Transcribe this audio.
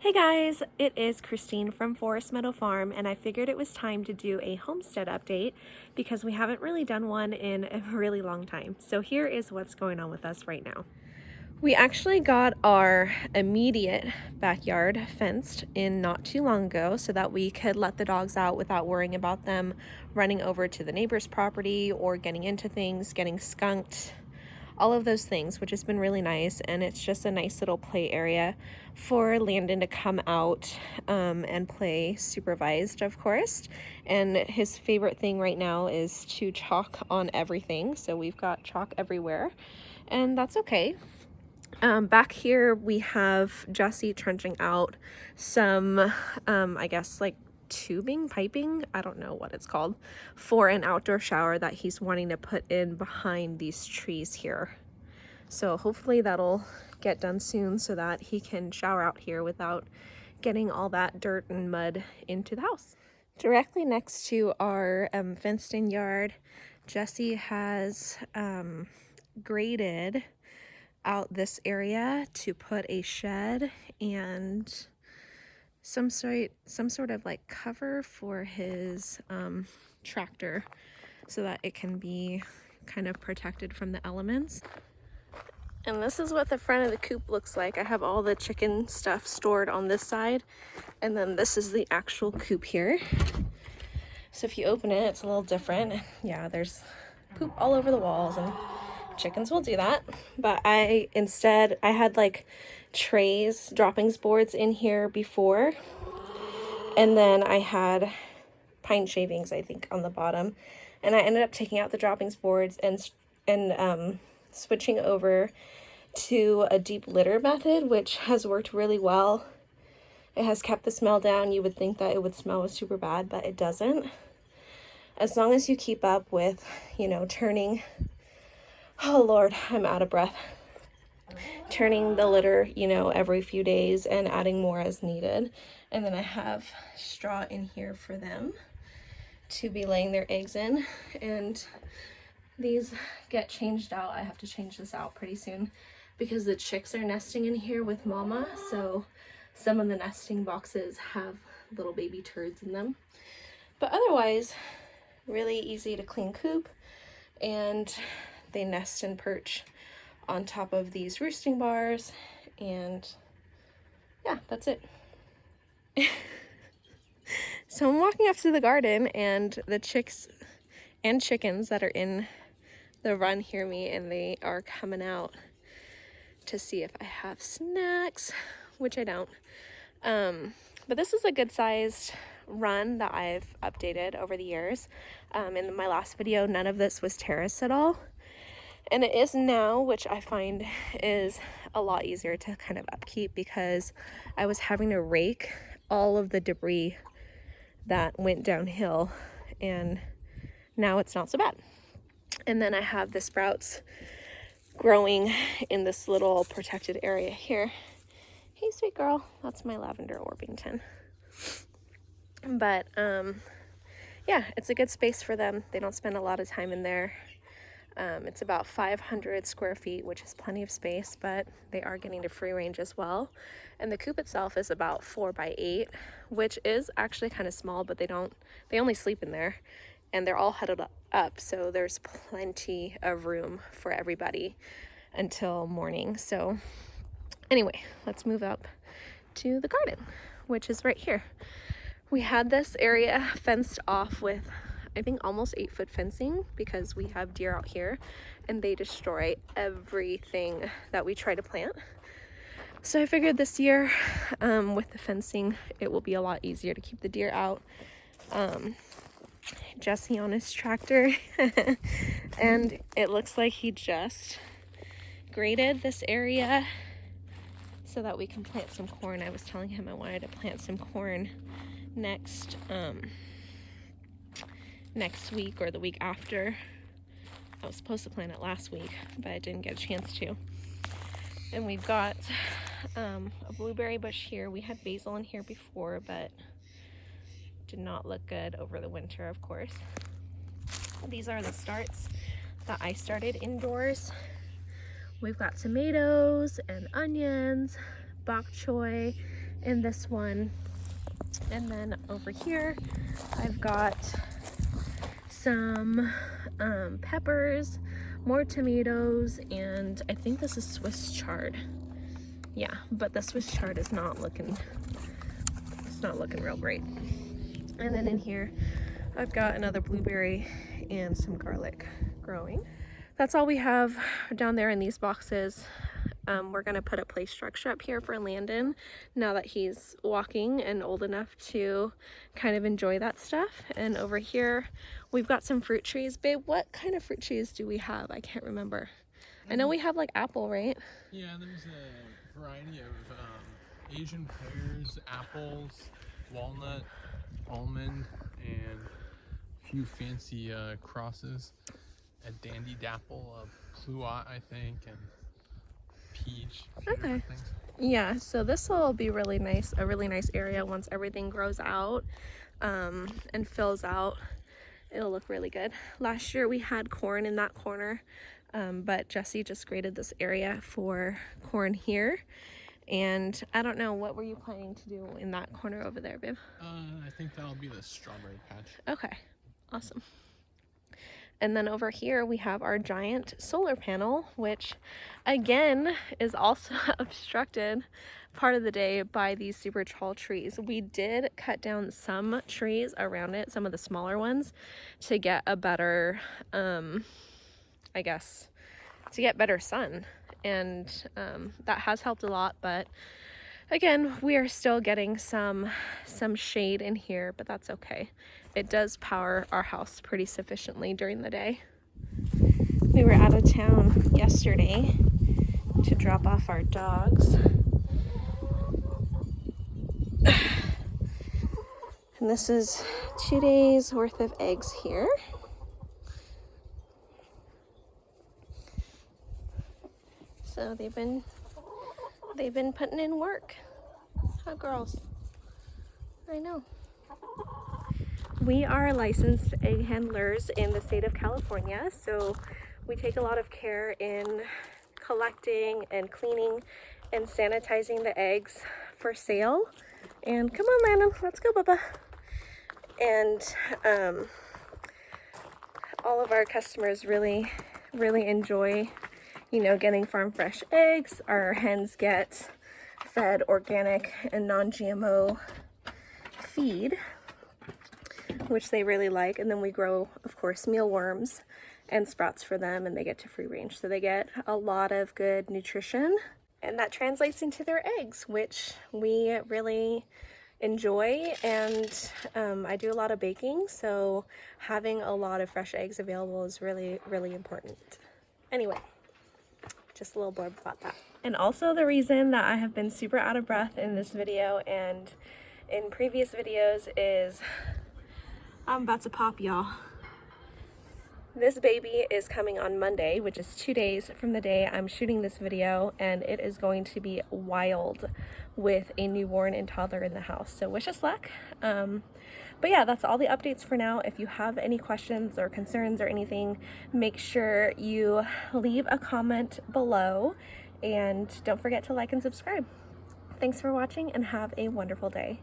Hey guys, it is Christine from Forest Meadow Farm, and I figured it was time to do a homestead update because we haven't really done one in a really long time. So here is what's going on with us right now. We actually got our immediate backyard fenced in not too long ago so that we could let the dogs out without worrying about them running over to the neighbor's property or getting into things, getting skunked, all of those things, which has been really nice. And it's just a nice little play area for Landon to come out and play supervised, of course. And his favorite thing right now is to chalk on everything. So we've got chalk everywhere, and that's okay. Back here we have Jesse trenching out some, I guess like piping, I don't know what it's called, for an outdoor shower that he's wanting to put in behind these trees here. So hopefully that'll get done soon so that he can shower out here without getting all that dirt and mud into the house. Directly next to our fenced in yard, Jesse has graded out this area to put a shed and some sort of like cover for his tractor so that it can be kind of protected from the elements. And this is what the front of the coop looks like. I have all the chicken stuff stored on this side, and then this is the actual coop here. So if you open it, it's a little different. Yeah, there's poop all over the walls, and chickens will do that. But I had like trays, droppings boards in here before, and then I had pine shavings, I think, on the bottom, and I ended up taking out the droppings boards and switching over to a deep litter method, which has worked really well. It has kept the smell down. You would think that it would smell super bad, but it doesn't. As long as you keep up with, turning, oh Lord, I'm out of breath. Turning the litter, every few days and adding more as needed. And then I have straw in here for them to be laying their eggs in. And these get changed out. I have to change this out pretty soon because the chicks are nesting in here with mama. So some of the nesting boxes have little baby turds in them. But otherwise, really easy to clean coop. And they nest and perch on top of these roosting bars, and yeah, that's it. So I'm walking up to the garden, and the chicks and chickens that are in the run hear me, and they are coming out to see if I have snacks, which I don't. But this is a good sized run that I've updated over the years. In my last video, none of this was terraced at all. And it is now, which I find is a lot easier to kind of upkeep because I was having to rake all of the debris that went downhill, and now it's not so bad. And then I have the sprouts growing in this little protected area here. Hey, sweet girl, that's my lavender Orpington. But yeah, it's a good space for them. They don't spend a lot of time in there. It's about 500 square feet, which is plenty of space, but they are getting to free range as well. And the coop itself is about 4 by 8, which is actually kind of small, but they only sleep in there, and they're all huddled up. So there's plenty of room for everybody until morning. So anyway, let's move up to the garden, which is right here. We had this area fenced off with, I think, almost 8-foot fencing because we have deer out here and they destroy everything that we try to plant. So I figured this year with the fencing, it will be a lot easier to keep the deer out. Jesse on his tractor and it looks like he just graded this area so that we can plant some corn. I was telling him I wanted to plant some corn next week or the week after. I was supposed to plant it last week, but I didn't get a chance to. And we've got a blueberry bush here. We had basil in here before, but did not look good over the winter, of course. These are the starts that I started indoors. We've got tomatoes and onions, bok choy, in this one. And then over here, I've got some peppers, more tomatoes, and I think this is Swiss chard. Yeah, but the Swiss chard is not looking, it's not looking real great. And then in here, I've got another blueberry and some garlic growing. That's all we have down there in these boxes. We're gonna put a play structure up here for Landon now that he's walking and old enough to kind of enjoy that stuff. And over here, we've got some fruit trees. Babe, what kind of fruit trees do we have? I can't remember. I know we have like apple, right? Yeah, there's a variety of Asian pears, apples, walnut, almond, and a few fancy crosses. A dandy dapple, a pluot, I think, and peach. Okay. Yeah, so this will be really nice, a really nice area once everything grows out and fills out. It'll look really good. Last year we had corn in that corner, but Jesse just graded this area for corn here. And I don't know, what were you planning to do in that corner over there, babe? I think that'll be the strawberry patch. Okay, awesome. And then over here we have our giant solar panel, which again is also obstructed part of the day by these super tall trees. We did cut down some trees around it, some of the smaller ones, to get a better, I guess, to get better sun. And that has helped a lot, but again, we are still getting some shade in here, but that's okay. It does power our house pretty sufficiently during the day. We were out of town yesterday to drop off our dogs. And this is 2 days worth of eggs here. So they've been putting in work. Huh, girls? I know. We are licensed egg handlers in the state of California, so we take a lot of care in collecting and cleaning and sanitizing the eggs for sale. And come on, Landon, let's go, Bubba. And all of our customers really enjoy, you know, getting farm fresh eggs. Our hens get fed organic and non-GMO feed, which they really like. And then we grow, of course, mealworms and sprouts for them, and they get to free range. So they get a lot of good nutrition, and that translates into their eggs, which we really enjoy. And I do a lot of baking, so having a lot of fresh eggs available is really important. Anyway, just a little blurb about that. And also the reason that I have been super out of breath in this video and in previous videos is I'm about to pop, y'all. This baby is coming on Monday, which is 2 days from the day I'm shooting this video, and it is going to be wild with a newborn and toddler in the house. So wish us luck. But yeah, that's all the updates for now. If you have any questions or concerns or anything, make sure you leave a comment below, and don't forget to like and subscribe. Thanks for watching and have a wonderful day.